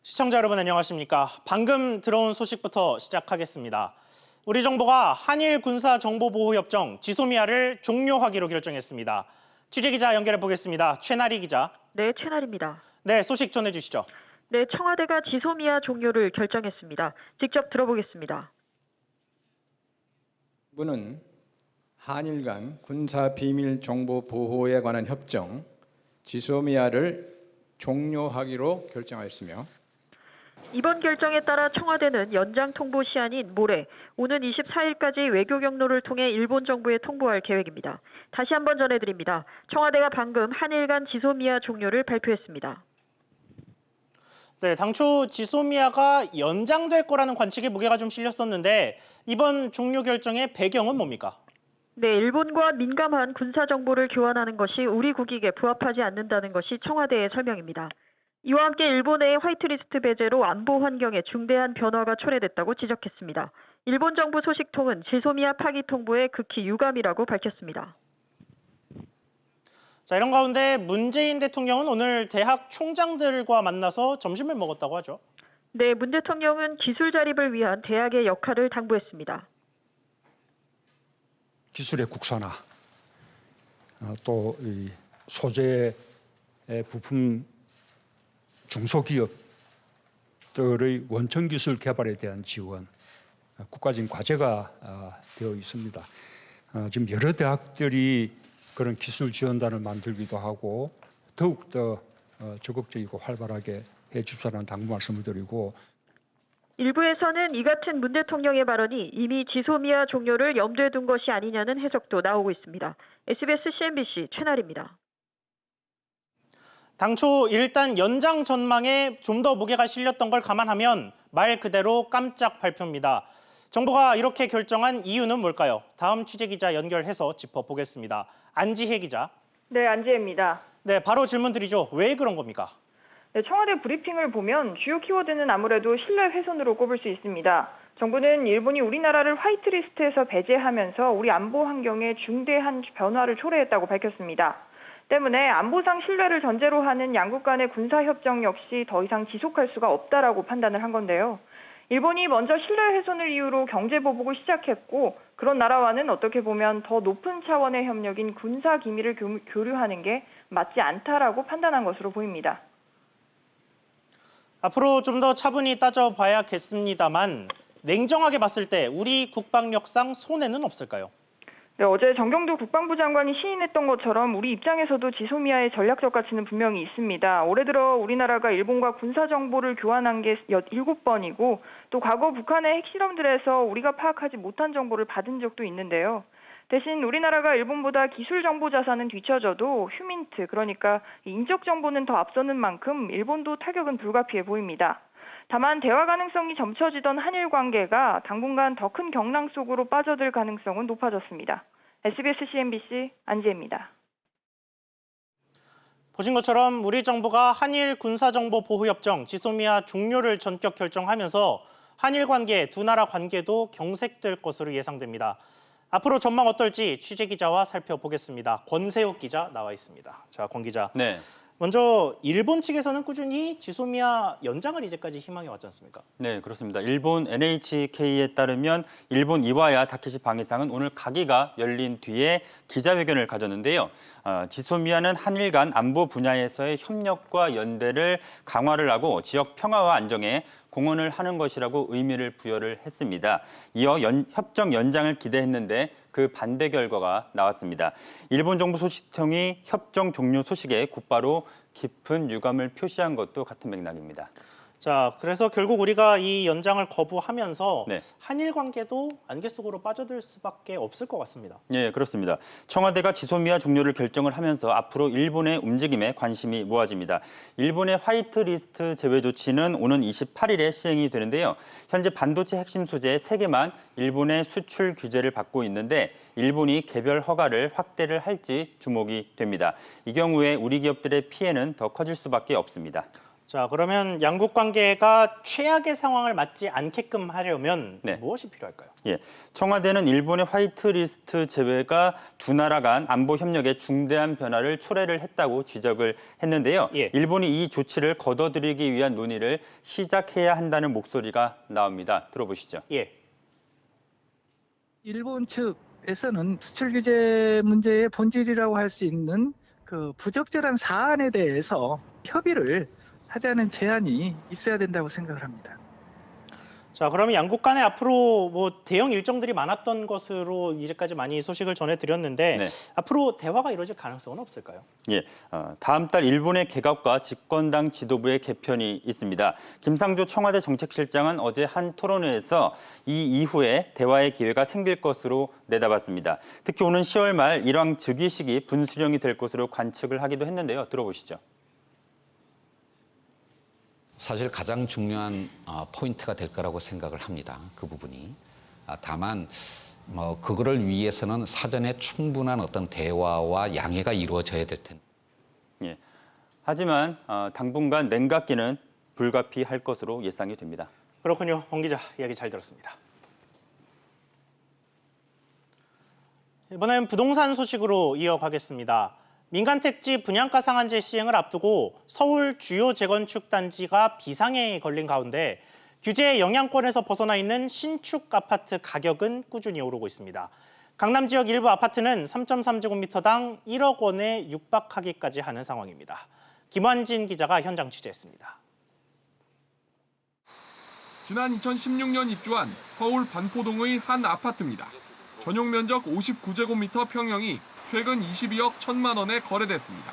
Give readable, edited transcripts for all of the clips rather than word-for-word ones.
시청자 여러분 안녕하십니까? 방금 들어온 소식부터 시작하겠습니다. 우리 정부가 한일 군사 정보보호협정 지소미아를 종료하기로 결정했습니다. 취재기자 연결해 보겠습니다. 최나리 기자. 네, 최나리입니다. 네, 소식 전해주시죠. 네, 청와대가 지소미아 종료를 결정했습니다. 직접 들어보겠습니다. 정부는 한일 간 군사 비밀 정보 보호에 관한 협정 지소미아를 종료하기로 결정하였으며 이번 결정에 따라 청와대는 연장 통보 시한인 모레 오는 24일까지 외교 경로를 통해 일본 정부에 통보할 계획입니다. 다시 한번 전해드립니다. 청와대가 방금 한일 간 지소미아 종료를 발표했습니다. 네, 당초 지소미아가 연장될 거라는 관측에 무게가 좀 실렸었는데 이번 종료 결정의 배경은 뭡니까? 네, 일본과 민감한 군사 정보를 교환하는 것이 우리 국익에 부합하지 않는다는 것이 청와대의 설명입니다. 이와 함께 일본의 화이트리스트 배제로 안보 환경에 중대한 변화가 초래됐다고 지적했습니다. 일본 정부 소식통은 지소미아 파기 통보에 극히 유감이라고 밝혔습니다. 자, 이런 가운데 문재인 대통령은 오늘 대학 총장들과 만나서 점심을 먹었다고 하죠. 네, 문 대통령은 기술 자립을 위한 대학의 역할을 당부했습니다. 기술의 국산화, 또 이 소재 부품 중소기업들의 원천 기술 개발에 대한 지원, 국가적인 과제가 되어 있습니다. 지금 여러 대학들이 그런 기술 지원단을 만들기도 하고 더욱더 적극적이고 활발하게 해주시라는 당부 말씀을 드리고, 일부에서는 이 같은 문 대통령의 발언이 이미 지소미아 종료를 염두에 둔 것이 아니냐는 해석도 나오고 있습니다. SBS CNBC 최나리입니다. 당초 일단 연장 전망에 좀 더 무게가 실렸던 걸 감안하면 말 그대로 깜짝 발표입니다. 정부가 이렇게 결정한 이유는 뭘까요? 다음 취재기자 연결해서 짚어보겠습니다. 안지혜 기자. 네, 안지혜입니다. 네, 바로 질문 드리죠. 왜 그런 겁니까? 네, 청와대 브리핑을 보면 주요 키워드는 아무래도 신뢰 훼손으로 꼽을 수 있습니다. 정부는 일본이 우리나라를 화이트리스트에서 배제하면서 우리 안보 환경에 중대한 변화를 초래했다고 밝혔습니다. 때문에 안보상 신뢰를 전제로 하는 양국 간의 군사협정 역시 더 이상 지속할 수가 없다라고 판단을 한 건데요. 일본이 먼저 신뢰 훼손을 이유로 경제보복을 시작했고 그런 나라와는 어떻게 보면 더 높은 차원의 협력인 군사 기밀을 교류하는 게 맞지 않다라고 판단한 것으로 보입니다. 앞으로 좀 더 차분히 따져봐야겠습니다만 냉정하게 봤을 때 우리 국방력상 손해는 없을까요? 네, 어제 정경도 국방부 장관이 시인했던 것처럼 우리 입장에서도 지소미아의 전략적 가치는 분명히 있습니다. 올해 들어 우리나라가 일본과 군사 정보를 교환한 게 7번이고 또 과거 북한의 핵실험들에서 우리가 파악하지 못한 정보를 받은 적도 있는데요. 대신 우리나라가 일본보다 기술 정보 자산은 뒤처져도 휴민트, 그러니까 인적 정보는 더 앞서는 만큼 일본도 타격은 불가피해 보입니다. 다만 대화 가능성이 점쳐지던 한일 관계가 당분간 더 큰 경랑 속으로 빠져들 가능성은 높아졌습니다. SBS CNBC 안지혜입니다. 보신 것처럼 우리 정부가 한일 군사정보보호협정 지소미아 종료를 전격 결정하면서 한일 관계, 두 나라 관계도 경색될 것으로 예상됩니다. 앞으로 전망 어떨지 취재기자와 살펴보겠습니다. 권세욱 기자 나와 있습니다. 자, 권 기자. 네. 먼저 일본 측에서는 꾸준히 지소미아 연장을 이제까지 희망해 왔지 않습니까? 네, 그렇습니다. 일본 NHK에 따르면 일본 이와야 다케시 방위상은 오늘 가기가 열린 뒤에 기자회견을 가졌는데요. 지소미아는 한일 간 안보 분야에서의 협력과 연대를 강화를 하고 지역 평화와 안정에 공헌을 하는 것이라고 의미를 부여를 했습니다. 이어 협정 연장을 기대했는데 그 반대 결과가 나왔습니다. 일본 정부 소식통이 협정 종료 소식에 곧바로 깊은 유감을 표시한 것도 같은 맥락입니다. 자, 그래서 결국 우리가 이 연장을 거부하면서 네. 한일 관계도 안개 속으로 빠져들 수밖에 없을 것 같습니다. 네, 그렇습니다. 청와대가 지소미아 종료를 결정을 하면서 앞으로 일본의 움직임에 관심이 모아집니다. 일본의 화이트리스트 제외 조치는 오는 28일에 시행이 되는데요. 현재 반도체 핵심 소재 3개만 일본의 수출 규제를 받고 있는데 일본이 개별 허가를 확대를 할지 주목이 됩니다. 이 경우에 우리 기업들의 피해는 더 커질 수밖에 없습니다. 자, 그러면 양국 관계가 최악의 상황을 맞지 않게끔 하려면 네. 무엇이 필요할까요? 예, 청와대는 일본의 화이트리스트 제외가 두 나라 간 안보 협력에 중대한 변화를 초래를 했다고 지적을 했는데요. 예. 일본이 이 조치를 거둬들이기 위한 논의를 시작해야 한다는 목소리가 나옵니다. 들어보시죠. 예. 일본 측에서는 수출 규제 문제의 본질이라고 할 수 있는 그 부적절한 사안에 대해서 협의를 하자는 제안이 있어야 된다고 생각을 합니다. 자, 그러면 양국 간에 앞으로 뭐 대형 일정들이 많았던 것으로 이제까지 많이 소식을 전해드렸는데 네. 앞으로 대화가 이루어질 가능성은 없을까요? 예, 다음 달 일본의 개각과 집권당 지도부의 개편이 있습니다. 김상조 청와대 정책실장은 어제 한 토론회에서 이 이후에 대화의 기회가 생길 것으로 내다봤습니다. 특히 오는 10월 말 일왕 즉위식이 분수령이 될 것으로 관측을 하기도 했는데요. 들어보시죠. 사실 가장 중요한 포인트가 될 거라고 생각을 합니다. 그 부분이. 다만 그거를 위해서는 사전에 충분한 어떤 대화와 양해가 이루어져야 될 텐데. 예, 하지만 당분간 냉각기는 불가피할 것으로 예상이 됩니다. 그렇군요. 홍 기자, 이야기 잘 들었습니다. 이번엔 부동산 소식으로 이어가겠습니다. 민간 택지 분양가 상한제 시행을 앞두고 서울 주요 재건축 단지가 비상에 걸린 가운데 규제의 영향권에서 벗어나 있는 신축 아파트 가격은 꾸준히 오르고 있습니다. 강남 지역 일부 아파트는 3.3제곱미터당 1억 원에 육박하기까지 하는 상황입니다. 김환진 기자가 현장 취재했습니다. 지난 2016년 입주한 서울 반포동의 한 아파트입니다. 전용 면적 59제곱미터 평형이 최근 22억 1천만 원에 거래됐습니다.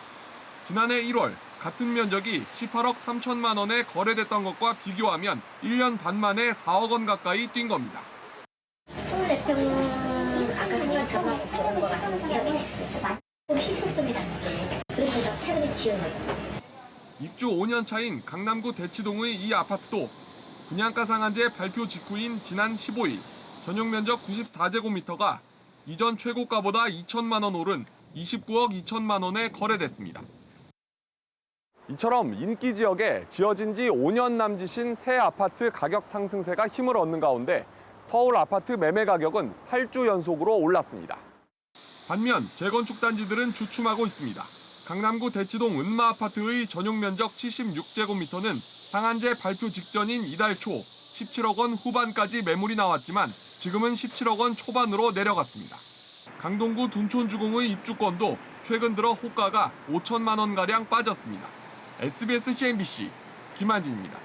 지난해 1월 같은 면적이 18억 3천만 원에 거래됐던 것과 비교하면 1년 반 만에 4억 원 가까이 뛴 겁니다. 서울대평은 아까 보니까 정말 좋은 것 같은데요. 희소성이라는 게 그래서 최근에 지은 거죠. 입주 5년 차인 강남구 대치동의 이 아파트도 분양가 상한제 발표 직후인 지난 15일 전용 면적 94제곱미터가 이전 최고가보다 2천만 원 오른 29억 2천만 원에 거래됐습니다. 이처럼 인기 지역에 지어진 지 5년 남짓인 새 아파트 가격 상승세가 힘을 얻는 가운데 서울 아파트 매매 가격은 8주 연속으로 올랐습니다. 반면 재건축 단지들은 주춤하고 있습니다. 강남구 대치동 은마 아파트의 전용 면적 76제곱미터는 상한제 발표 직전인 이달 초 17억 원 후반까지 매물이 나왔지만 지금은 17억 원 초반으로 내려갔습니다. 강동구 둔촌주공의 입주권도 최근 들어 호가가 5천만 원가량 빠졌습니다. SBS CNBC 김한진입니다.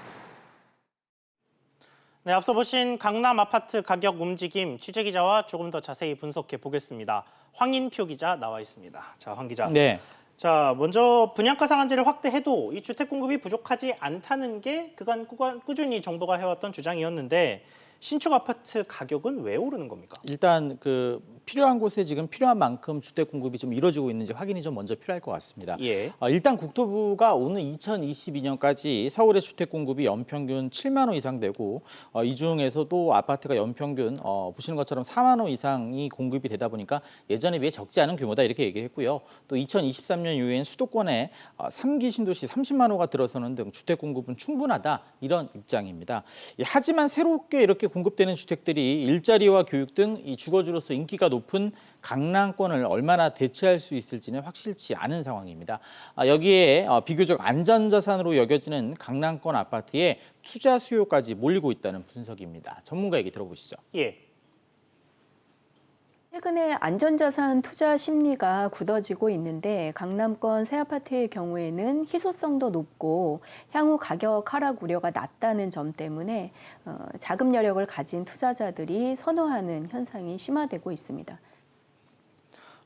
네, 앞서 보신 강남 아파트 가격 움직임 취재기자와 조금 더 자세히 분석해 보겠습니다. 황인표 기자 나와 있습니다. 자, 황 기자. 네. 자, 먼저 분양가 상한제를 확대해도 이 주택 공급이 부족하지 않다는 게 그간 꾸준히 정부가 해왔던 주장이었는데 신축 아파트 가격은 왜 오르는 겁니까? 일단 그 필요한 곳에 지금 필요한 만큼 주택 공급이 좀 이루어지고 있는지 확인이 좀 먼저 필요할 것 같습니다. 예. 일단 국토부가 오는 2022년까지 서울의 주택 공급이 연평균 7만 호 이상 되고 이 중에서도 아파트가 연평균 보시는 것처럼 4만 호 이상이 공급이 되다 보니까 예전에 비해 적지 않은 규모다 이렇게 얘기했고요. 또 2023년 이후엔 수도권에 3기 신도시 30만 호가 들어서는 등 주택 공급은 충분하다 이런 입장입니다. 하지만 새롭게 이렇게 공급되는 주택들이 일자리와 교육 등 이 주거지로서 인기가 높은 강남권을 얼마나 대체할 수 있을지는 확실치 않은 상황입니다. 여기에 비교적 안전자산으로 여겨지는 강남권 아파트에 투자 수요까지 몰리고 있다는 분석입니다. 전문가 얘기 들어보시죠. 예. 최근에 안전자산 투자 심리가 굳어지고 있는데 강남권 새 아파트의 경우에는 희소성도 높고 향후 가격 하락 우려가 낮다는 점 때문에 자금 여력을 가진 투자자들이 선호하는 현상이 심화되고 있습니다.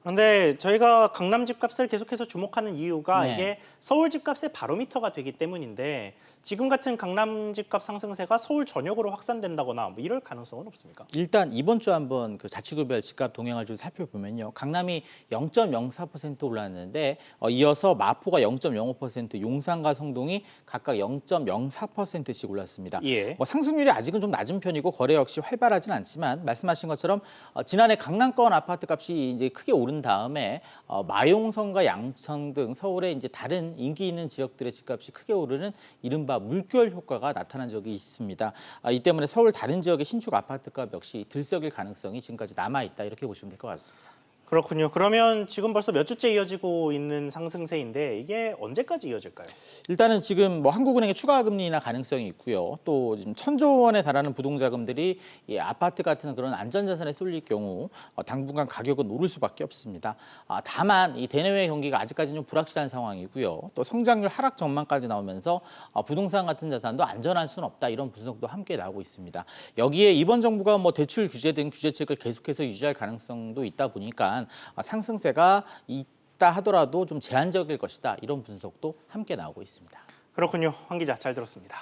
그런데 저희가 강남 집값을 계속해서 주목하는 이유가 네. 이게 서울 집값의 바로미터가 되기 때문인데 지금 같은 강남 집값 상승세가 서울 전역으로 확산된다거나 뭐 이럴 가능성은 없습니까? 일단 이번 주 한번 그 자치구별 집값 동향을 좀 살펴보면요. 강남이 0.04% 올랐는데 이어서 마포가 0.05%, 용산과 성동이 각각 0.04%씩 올랐습니다. 예. 뭐 상승률이 아직은 좀 낮은 편이고 거래 역시 활발하진 않지만 말씀하신 것처럼 지난해 강남권 아파트 값이 이제 크게 오른 오른 다음에 마용성과 양천 등 서울의 이제 다른 인기 있는 지역들의 집값이 크게 오르는 이른바 물결 효과가 나타난 적이 있습니다. 이 때문에 서울 다른 지역의 신축 아파트값 역시 들썩일 가능성이 지금까지 남아 있다 이렇게 보시면 될 것 같습니다. 그렇군요. 그러면 지금 벌써 몇 주째 이어지고 있는 상승세인데 이게 언제까지 이어질까요? 일단은 지금 뭐 한국은행의 추가 금리 인하 가능성이 있고요. 또 지금 1,000조 원에 달하는 부동자금들이 이 아파트 같은 그런 안전자산에 쏠릴 경우 당분간 가격은 오를 수밖에 없습니다. 다만 이 대내외 경기가 아직까지는 좀 불확실한 상황이고요. 또 성장률 하락 전망까지 나오면서 부동산 같은 자산도 안전할 수는 없다 이런 분석도 함께 나오고 있습니다. 여기에 이번 정부가 뭐 대출 규제 등 규제책을 계속해서 유지할 가능성도 있다 보니까 상승세가 있다 하더라도 좀 제한적일 것이다 이런 분석도 함께 나오고 있습니다. 그렇군요. 황 기자 잘 들었습니다.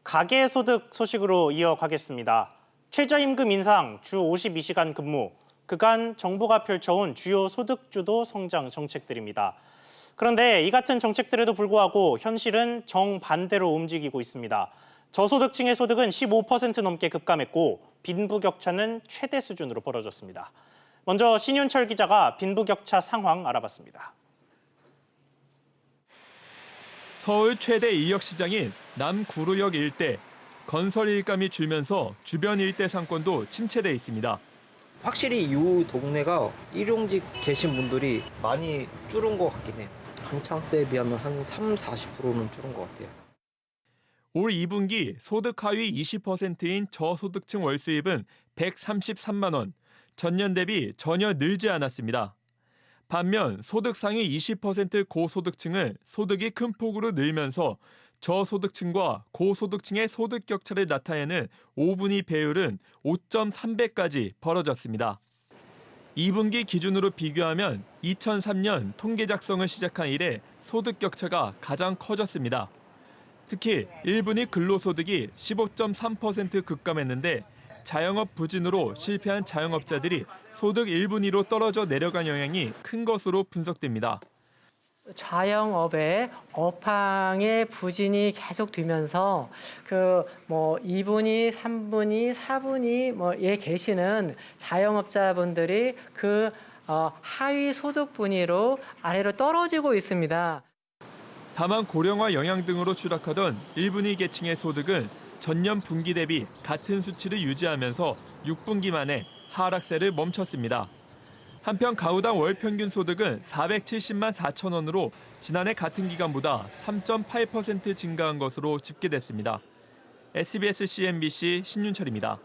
가계소득 소식으로 이어가겠습니다. 최저임금 인상, 주 52시간 근무, 그간 정부가 펼쳐온 주요 소득주도 성장 정책들입니다. 그런데 이 같은 정책들에도 불구하고 현실은 정반대로 움직이고 있습니다. 저소득층의 소득은 15% 넘게 급감했고 빈부격차는 최대 수준으로 벌어졌습니다. 먼저 신윤철 기자가 빈부격차 상황 알아봤습니다. 서울 최대 인력시장인 남구로역 일대, 건설 일감이 줄면서 주변 일대 상권도 침체돼 있습니다. 확실히 이 동네가 일용직 계신 분들이 많이 줄은 것 같긴 해요. 한창 때에 비하면 한 30-40%는 줄은 것 같아요. 올 2분기 소득 하위 20%인 저소득층 월수입은 133만 원, 전년 대비 전혀 늘지 않았습니다. 반면 소득 상위 20% 고소득층은 소득이 큰 폭으로 늘면서 저소득층과 고소득층의 소득 격차를 나타내는 5분위 배율은 5.3배까지 벌어졌습니다. 2분기 기준으로 비교하면 2003년 통계 작성을 시작한 이래 소득 격차가 가장 커졌습니다. 특히 1분위 근로소득이 15.3% 급감했는데 자영업 부진으로 실패한 자영업자들이 소득 1분위로 떨어져 내려간 영향이 큰 것으로 분석됩니다. 자영업의 업황의 부진이 계속되면서 그 2분위, 3분위, 4분위에 계시는 자영업자분들이 그 하위 소득 분위로 아래로 떨어지고 있습니다. 다만 고령화 영향 등으로 추락하던 1분위 계층의 소득은 전년 분기 대비 같은 수치를 유지하면서 6분기 만에 하락세를 멈췄습니다. 한편 가구당 월 평균 소득은 470만 4천 원으로 지난해 같은 기간보다 3.8% 증가한 것으로 집계됐습니다. SBS CNBC 신윤철입니다.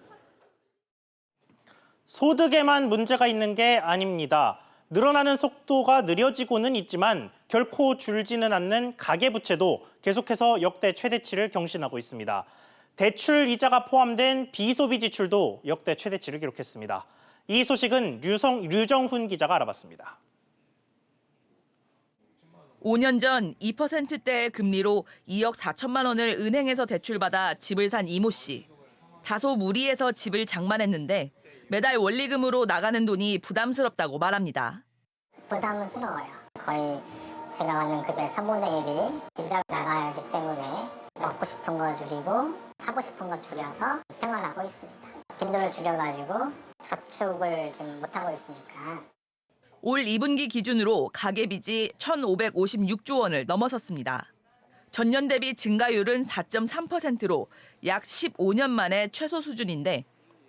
소득에만 문제가 있는 게 아닙니다. 늘어나는 속도가 느려지고는 있지만 결코 줄지는 않는 가계부채도 계속해서 역대 최대치를 경신하고 있습니다. 대출 이자가 포함된 비소비 지출도 역대 최대치를 기록했습니다. 이 소식은 류정훈 기자가 알아봤습니다. 5년 전 2%대의 금리로 2억 4천만 원을 은행에서 대출받아 집을 산 이모 씨. 다소 무리해서 집을 장만했는데 매달 원리금으로 나가는 돈이 부담스럽다고 말합니다. 부담스러워요. 거의 제가 받는 급의 3분의 1이 이자가 나가기 때문에 먹고 싶은 거 줄이고 사고 싶은 거 줄여서 생활하고 있습니다. 빈돈을 줄여가지고 저축을 좀 못하고 있으니까. 올 2분기 기준으로 가계빚이 1,556조 원을 넘어섰습니다. 전년 대비 증가율은 4.3%로 약 15년 만에 최소 수준인데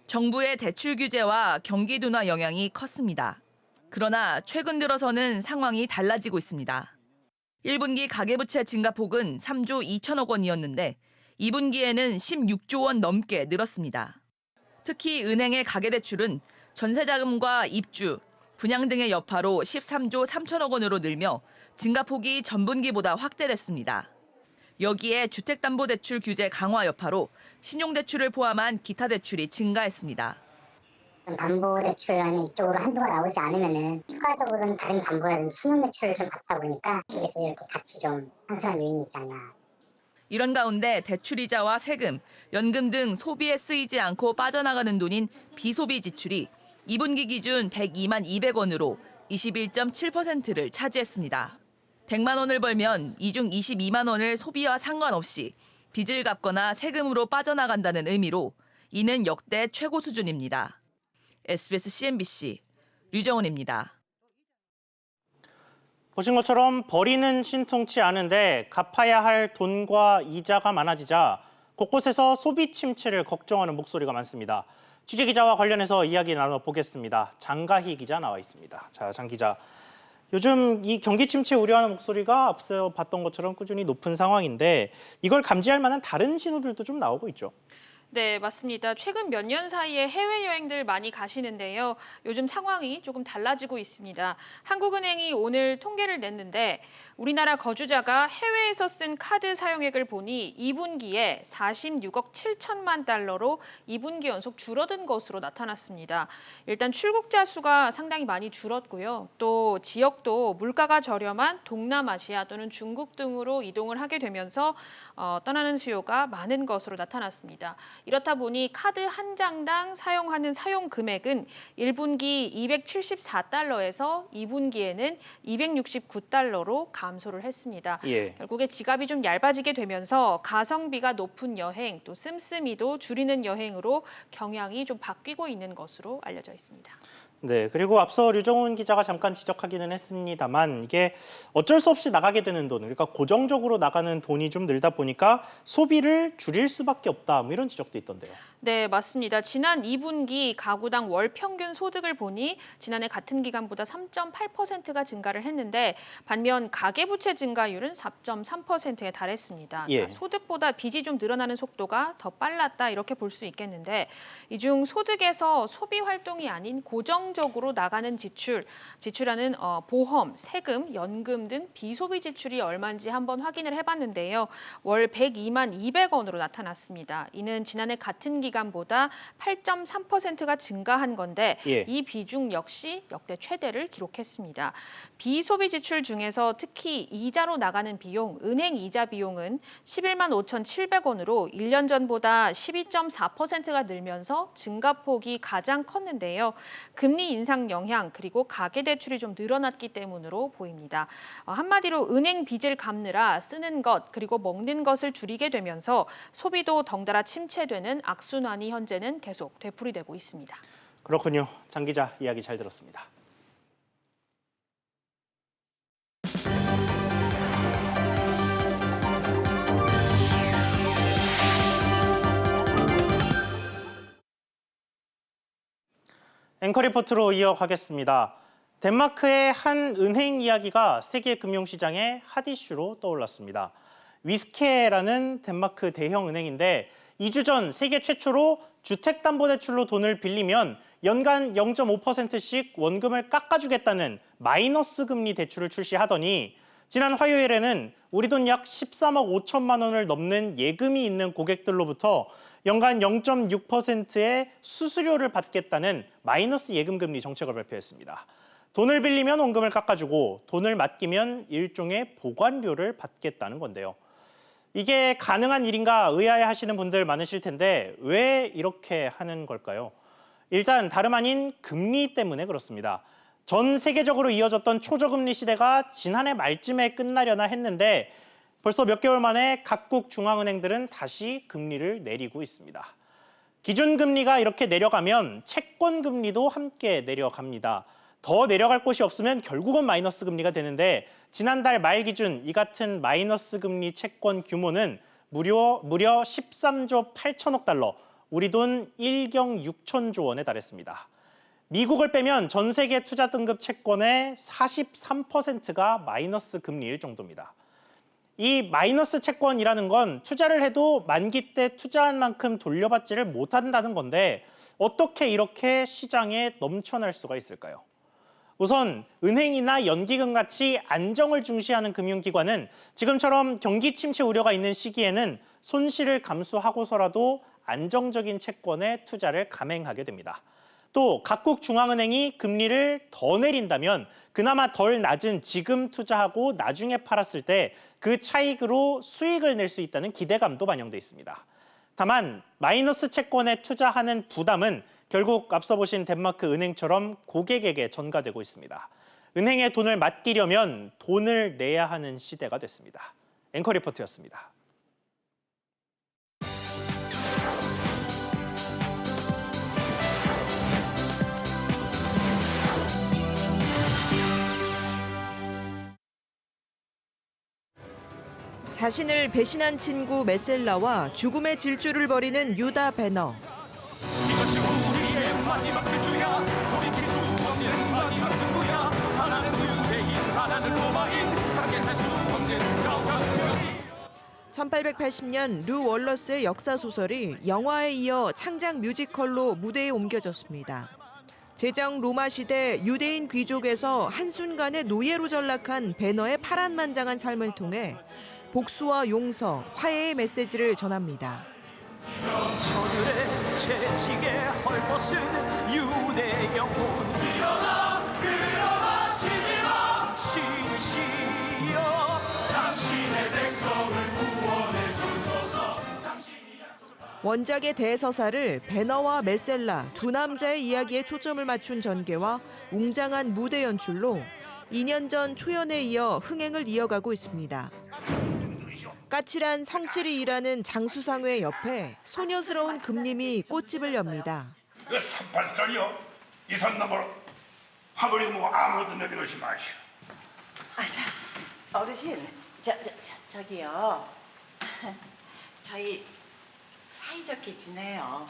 정부의 대출 규제와 경기 둔화 영향이 컸습니다. 그러나 최근 들어서는 상황이 달라지고 있습니다. 1분기 가계부채 증가폭은 3조 2천억 원이었는데 2분기에는 16조 원 넘게 늘었습니다. 특히 은행의 가계대출은 전세자금과 입주, 분양 등의 여파로 13조 3천억 원으로 늘며 증가폭이 전분기보다 확대됐습니다. 여기에 주택담보대출 규제 강화 여파로 신용대출을 포함한 기타 대출이 증가했습니다. 담보대출은 이쪽으로 한도가 나오지 않으면은 추가적으로는 다른 담보라든지 신용대출을 좀 받다 보니까 이쪽에서 이렇게 같이 좀 상승한 요인이 있지 않나. 이런 가운데 대출이자와 세금, 연금 등 소비에 쓰이지 않고 빠져나가는 돈인 비소비 지출이 2분기 기준 102만 200원으로 21.7%를 차지했습니다. 100만 원을 벌면 이 중 22만 원을 소비와 상관없이 빚을 갚거나 세금으로 빠져나간다는 의미로 이는 역대 최고 수준입니다. SBS CNBC 류정은입니다. 보신 것처럼 벌이는 신통치 않은데 갚아야 할 돈과 이자가 많아지자 곳곳에서 소비 침체를 걱정하는 목소리가 많습니다. 취재 기자와 관련해서 이야기 나눠보겠습니다. 장가희 기자 나와 있습니다. 자, 장 기자. 요즘 이 경기 침체 우려하는 목소리가 앞서 봤던 것처럼 꾸준히 높은 상황인데 이걸 감지할 만한 다른 신호들도 좀 나오고 있죠. 네, 맞습니다. 최근 몇 년 사이에 해외여행들 많이 가시는데요. 요즘 상황이 조금 달라지고 있습니다. 한국은행이 오늘 통계를 냈는데 우리나라 거주자가 해외에서 쓴 카드 사용액을 보니 2분기에 46억 7천만 달러로 2분기 연속 줄어든 것으로 나타났습니다. 일단 출국자 수가 상당히 많이 줄었고요. 또 지역도 물가가 저렴한 동남아시아 또는 중국 등으로 이동을 하게 되면서 떠나는 수요가 많은 것으로 나타났습니다. 이렇다 보니 카드 한 장당 사용하는 사용 금액은 1분기 274달러에서 2분기에는 269달러로 감소를 했습니다. 예. 결국에 지갑이 좀 얇아지게 되면서 가성비가 높은 여행, 또 씀씀이도 줄이는 여행으로 경향이 좀 바뀌고 있는 것으로 알려져 있습니다. 네, 그리고 앞서 류정훈 기자가 잠깐 지적하기는 했습니다만 이게 어쩔 수 없이 나가게 되는 돈, 그러니까 고정적으로 나가는 돈이 좀 늘다 보니까 소비를 줄일 수밖에 없다, 뭐 이런 지적도 있던데요. 네, 맞습니다. 지난 2분기 가구당 월 평균 소득을 보니 지난해 같은 기간보다 3.8%가 증가를 했는데 반면 가계부채 증가율은 4.3%에 달했습니다. 예. 그러니까 소득보다 빚이 좀 늘어나는 속도가 더 빨랐다 이렇게 볼 수 있겠는데 이 중 소득에서 소비 활동이 아닌 고정적으로 나가는 지출하는 보험, 세금, 연금 등 비소비 지출이 얼마인지 한번 확인을 해봤는데요. 월 102만 200원으로 나타났습니다. 이는 지난해 같은 기간보다 8.3%가 증가한 건데 예. 이 비중 역시 역대 최대를 기록했습니다. 비소비 지출 중에서 특히 이자로 나가는 비용, 은행 이자 비용은 11만 5,700원으로 1년 전보다 12.4%가 늘면서 증가폭이 가장 컸는데요. 금리 인상 영향 그리고 가계대출이 좀 늘어났기 때문으로 보입니다. 한마디로 은행 빚을 갚느라 쓰는 것 그리고 먹는 것을 줄이게 되면서 소비도 덩달아 침체되는 악순환이 현재는 계속 되풀이되고 있습니다. 그렇군요. 장 기자 이야기 잘 들었습니다. 앵커 리포트로 이어가겠습니다. 덴마크의 한 은행 이야기가 세계 금융시장의 핫 이슈로 떠올랐습니다. 위스케라는 덴마크 대형 은행인데 2주 전 세계 최초로 주택담보대출로 돈을 빌리면 연간 0.5%씩 원금을 깎아주겠다는 마이너스 금리 대출을 출시하더니 지난 화요일에는 우리 돈 약 13억 5천만 원을 넘는 예금이 있는 고객들로부터 연간 0.6%의 수수료를 받겠다는 마이너스 예금금리 정책을 발표했습니다. 돈을 빌리면 원금을 깎아주고 돈을 맡기면 일종의 보관료를 받겠다는 건데요. 이게 가능한 일인가 의아해하시는 분들 많으실 텐데 왜 이렇게 하는 걸까요? 일단 다름 아닌 금리 때문에 그렇습니다. 전 세계적으로 이어졌던 초저금리 시대가 지난해 말쯤에 끝나려나 했는데 벌써 몇 개월 만에 각국 중앙은행들은 다시 금리를 내리고 있습니다. 기준금리가 이렇게 내려가면 채권금리도 함께 내려갑니다. 더 내려갈 곳이 없으면 결국은 마이너스 금리가 되는데 지난달 말 기준 이 같은 마이너스 금리 채권 규모는 무려 13조 8천억 달러, 우리 돈 1경 6천조 원에 달했습니다. 미국을 빼면 전 세계 투자 등급 채권의 43%가 마이너스 금리일 정도입니다. 이 마이너스 채권이라는 건 투자를 해도 만기 때 투자한 만큼 돌려받지를 못한다는 건데 어떻게 이렇게 시장에 넘쳐날 수가 있을까요? 우선 은행이나 연기금 같이 안정을 중시하는 금융기관은 지금처럼 경기 침체 우려가 있는 시기에는 손실을 감수하고서라도 안정적인 채권에 투자를 감행하게 됩니다. 또 각국 중앙은행이 금리를 더 내린다면 그나마 덜 낮은 지금 투자하고 나중에 팔았을 때 그 차익으로 수익을 낼 수 있다는 기대감도 반영돼 있습니다. 다만 마이너스 채권에 투자하는 부담은 결국 앞서 보신 덴마크 은행처럼 고객에게 전가되고 있습니다. 은행에 돈을 맡기려면 돈을 내야 하는 시대가 됐습니다. 앵커 리포트였습니다. 자신을 배신한 친구 메셀라와 죽음의 질주를 벌이는 유다 배너. 이것이 우리의 마지막 질주야. 우리끼리 수없는 마지막 승부야. 하나는 유대인, 하나는 로마인. 함께 살 수 없는 가오가는 1880년 루 월러스의 역사 소설이 영화에 이어 창작 뮤지컬로 무대에 옮겨졌습니다. 제정 로마 시대 유대인 귀족에서 한순간에 노예로 전락한 배너의 파란만장한 삶을 통해 복수와 용서, 화해의 메시지를 전합니다. 저들의 채찍에 헐벗은 유대 영혼 일어나 쉬지마 신이시여 당신의 백성을 구원해 주소서. 원작의 대서사를 배너와 메셀라 두 남자의 이야기에 초점을 맞춘 전개와 웅장한 무대 연출로 2년 전 초연에 이어 흥행을 이어가고 있습니다. 까칠한 성질이 일하는 장수상회 옆에 소녀스러운 금님이 꽃집을 엽니다. 그 38살이요. 이 산 너머로 화물이 뭐 아무것도 내려놓지 마시오. 어르신, 저기요. 저희 사이좋게 지내요.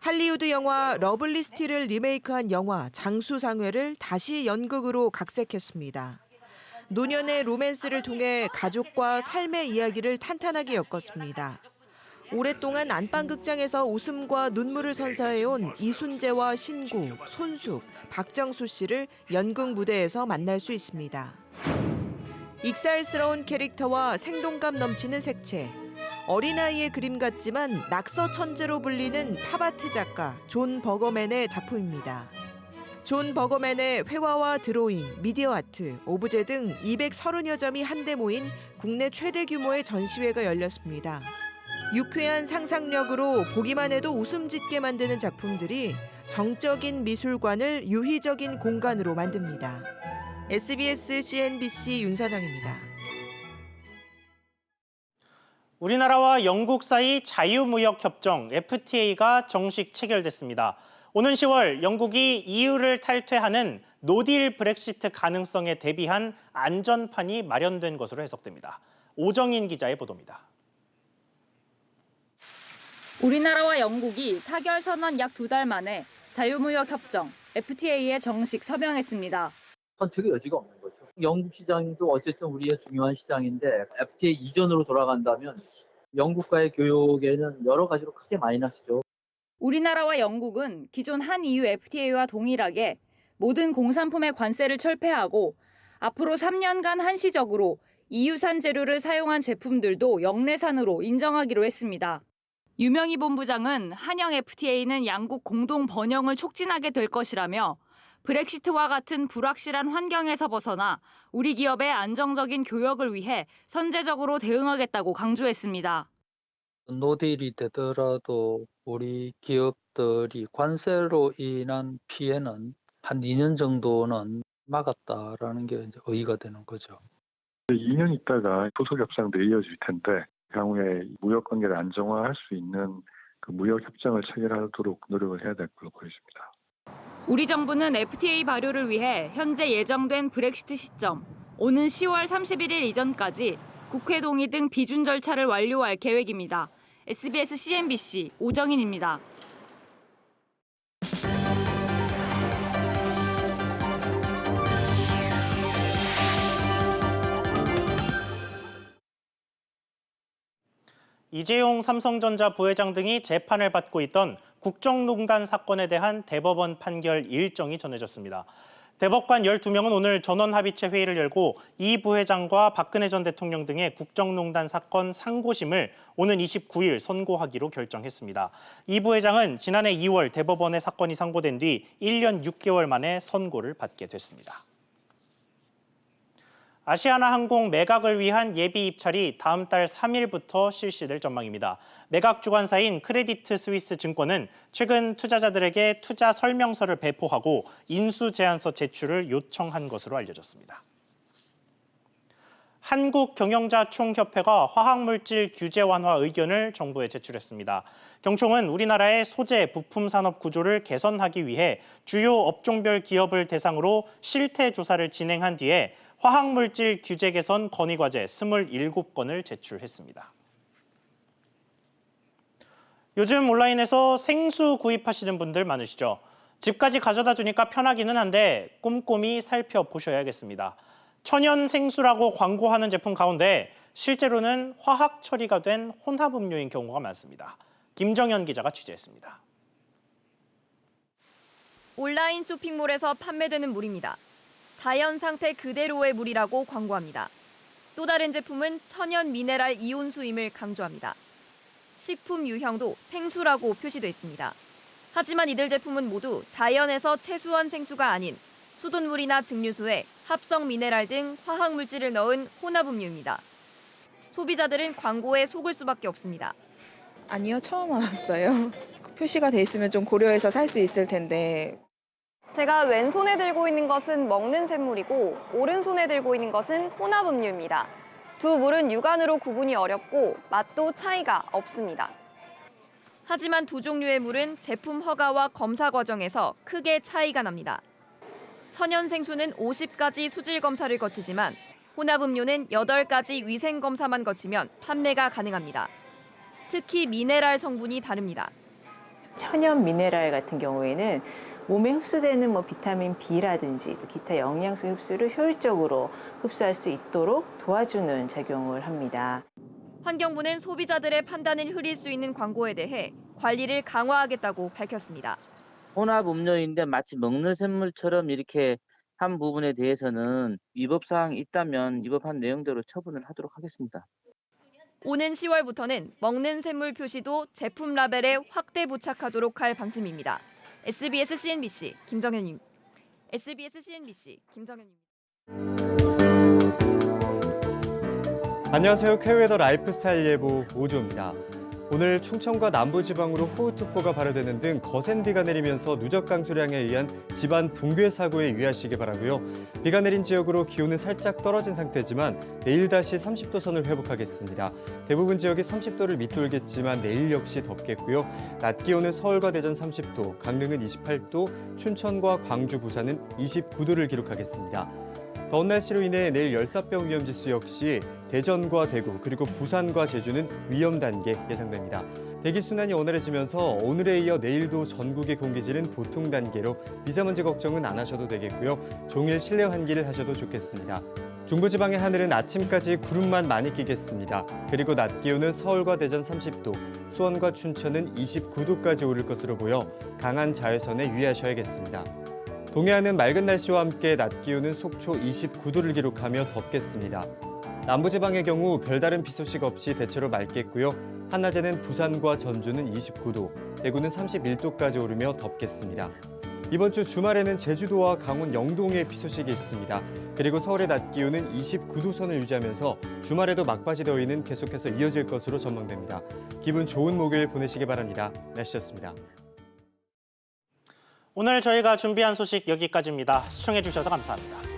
할리우드 영화 러블리스티를 리메이크한 영화 장수상회를 다시 연극으로 각색했습니다. 노년의 로맨스를 통해 가족과 삶의 이야기를 탄탄하게 엮었습니다. 오랫동안 안방극장에서 웃음과 눈물을 선사해온 이순재와 신구, 손숙, 박정수 씨를 연극 무대에서 만날 수 있습니다. 익살스러운 캐릭터와 생동감 넘치는 색채, 어린아이의 그림 같지만 낙서 천재로 불리는 팝아트 작가 존 버거맨의 작품입니다. 존 버거맨의 회화와 드로잉, 미디어 아트, 오브제 등 230여 점이 한데 모인 국내 최대 규모의 전시회가 열렸습니다. 유쾌한 상상력으로 보기만 해도 웃음 짓게 만드는 작품들이 정적인 미술관을 유희적인 공간으로 만듭니다. SBS CNBC 윤선영입니다. 우리나라와 영국 사이 자유무역협정 FTA가 정식 체결됐습니다. 오는 10월 영국이 EU를 탈퇴하는 노딜 브렉시트 가능성에 대비한 안전판이 마련된 것으로 해석됩니다. 오정인 기자의 보도입니다. 우리나라와 영국이 타결 선언 약 2달 만에 자유무역협정 FTA에 정식 서명했습니다. 선택의 여지가 없는 거죠. 영국 시장도 어쨌든 우리의 중요한 시장인데 FTA 이전으로 돌아간다면 영국과의 교역에는 여러 가지로 크게 마이너스죠. 우리나라와 영국은 기존 한 EU FTA와 동일하게 모든 공산품의 관세를 철폐하고 앞으로 3년간 한시적으로 EU산 재료를 사용한 제품들도 영내산으로 인정하기로 했습니다. 유명희 본부장은 한영 FTA는 양국 공동 번영을 촉진하게 될 것이라며 브렉시트와 같은 불확실한 환경에서 벗어나 우리 기업의 안정적인 교역을 위해 선제적으로 대응하겠다고 강조했습니다. 노딜이 되더라도 우리 기업들이 관세로 인한 피해는 한 2년 정도는 막았다라는 게 이제 의의가 되는 거죠. 2년 있다가 소속 협상도 이어질 텐데 향후에 무역 관계를 안정화할 수 있는 그 무역 협정을 체결하도록 노력을 해야 될 걸로 보여집니다. 우리 정부는 FTA 발효를 위해 현재 예정된 브렉시트 시점 오는 10월 31일 이전까지 국회 동의 등 비준 절차를 완료할 계획입니다. SBS CNBC 오정인입니다. 이재용 삼성전자 부회장 등이 재판을 받고 있던 국정농단 사건에 대한 대법원 판결 일정이 전해졌습니다. 대법관 12명은 오늘 전원합의체 회의를 열고 이 부회장과 박근혜 전 대통령 등의 국정농단 사건 상고심을 오는 29일 선고하기로 결정했습니다. 이 부회장은 지난해 2월 대법원에 사건이 상고된 뒤 1년 6개월 만에 선고를 받게 됐습니다. 아시아나항공 매각을 위한 예비 입찰이 다음 달 3일부터 실시될 전망입니다. 매각 주관사인 크레디트 스위스 증권은 최근 투자자들에게 투자 설명서를 배포하고 인수 제안서 제출을 요청한 것으로 알려졌습니다. 한국경영자총협회가 화학물질 규제 완화 의견을 정부에 제출했습니다. 경총은 우리나라의 소재, 부품 산업 구조를 개선하기 위해 주요 업종별 기업을 대상으로 실태 조사를 진행한 뒤에 화학물질 규제 개선 건의과제 27건을 제출했습니다. 요즘 온라인에서 생수 구입하시는 분들 많으시죠? 집까지 가져다 주니까 편하기는 한데 꼼꼼히 살펴보셔야겠습니다. 천연 생수라고 광고하는 제품 가운데 실제로는 화학 처리가 된 혼합 음료인 경우가 많습니다. 김정현 기자가 취재했습니다. 온라인 쇼핑몰에서 판매되는 물입니다. 자연 상태 그대로의 물이라고 광고합니다. 또 다른 제품은 천연 미네랄 이온수임을 강조합니다. 식품 유형도 생수라고 표시돼 있습니다. 하지만 이들 제품은 모두 자연에서 채수한 생수가 아닌 수돗물이나 증류수에 합성 미네랄 등 화학물질을 넣은 혼합음료입니다. 소비자들은 광고에 속을 수밖에 없습니다. 아니요, 처음 알았어요. 표시가 돼 있으면 좀 고려해서 살 수 있을 텐데. 제가 왼손에 들고 있는 것은 먹는 샘물이고 오른손에 들고 있는 것은 혼합음료입니다. 두 물은 육안으로 구분이 어렵고 맛도 차이가 없습니다. 하지만 두 종류의 물은 제품 허가와 검사 과정에서 크게 차이가 납니다. 천연 생수는 50가지 수질 검사를 거치지만 혼합음료는 8가지 위생 검사만 거치면 판매가 가능합니다. 특히 미네랄 성분이 다릅니다. 천연 미네랄 같은 경우에는 몸에 흡수되는 비타민 B라든지 또 기타 영양소 흡수를 효율적으로 흡수할 수 있도록 도와주는 작용을 합니다. 환경부는 소비자들의 판단을 흐릴 수 있는 광고에 대해 관리를 강화하겠다고 밝혔습니다. 혼합 음료인데 마치 먹는 샘물처럼 이렇게 한 부분에 대해서는 위법 사항이 있다면 위법한 내용대로 처분을 하도록 하겠습니다. 오는 10월부터는 먹는 샘물 표시도 제품 라벨에 확대 부착하도록 할 방침입니다. SBS CNBC 김정현입니다. SBS CNBC 김정현입니다. 안녕하세요. K웨더 라이프스타일 예보 오주호입니다. 오늘 충청과 남부지방으로 호우특보가 발효되는 등 거센 비가 내리면서 누적 강수량에 의한 집안 붕괴 사고에 유의하시기 바라고요. 비가 내린 지역으로 기온은 살짝 떨어진 상태지만 내일 다시 30도 선을 회복하겠습니다. 대부분 지역이 30도를 밑돌겠지만 내일 역시 덥겠고요. 낮 기온은 서울과 대전 30도, 강릉은 28도, 춘천과 광주, 부산은 29도를 기록하겠습니다. 더운 날씨로 인해 내일 열사병 위험지수 역시 대전과 대구 그리고 부산과 제주는 위험 단계 예상됩니다. 대기순환이 원활해지면서 오늘에 이어 내일도 전국의 공기질은 보통 단계로 미세먼지 걱정은 안 하셔도 되겠고요. 종일 실내 환기를 하셔도 좋겠습니다. 중부지방의 하늘은 아침까지 구름만 많이 끼겠습니다. 그리고 낮 기온은 서울과 대전 30도, 수원과 춘천은 29도까지 오를 것으로 보여 강한 자외선에 유의하셔야겠습니다. 동해안은 맑은 날씨와 함께 낮 기온은 속초 29도를 기록하며 덥겠습니다. 남부지방의 경우 별다른 비 소식 없이 대체로 맑겠고요. 한낮에는 부산과 전주는 29도, 대구는 31도까지 오르며 덥겠습니다. 이번 주 주말에는 제주도와 강원 영동에 비 소식이 있습니다. 그리고 서울의 낮 기온은 29도 선을 유지하면서 주말에도 막바지 더위는 계속해서 이어질 것으로 전망됩니다. 기분 좋은 목요일 보내시기 바랍니다. 날씨였습니다. 오늘 저희가 준비한 소식 여기까지입니다. 시청해주셔서 감사합니다.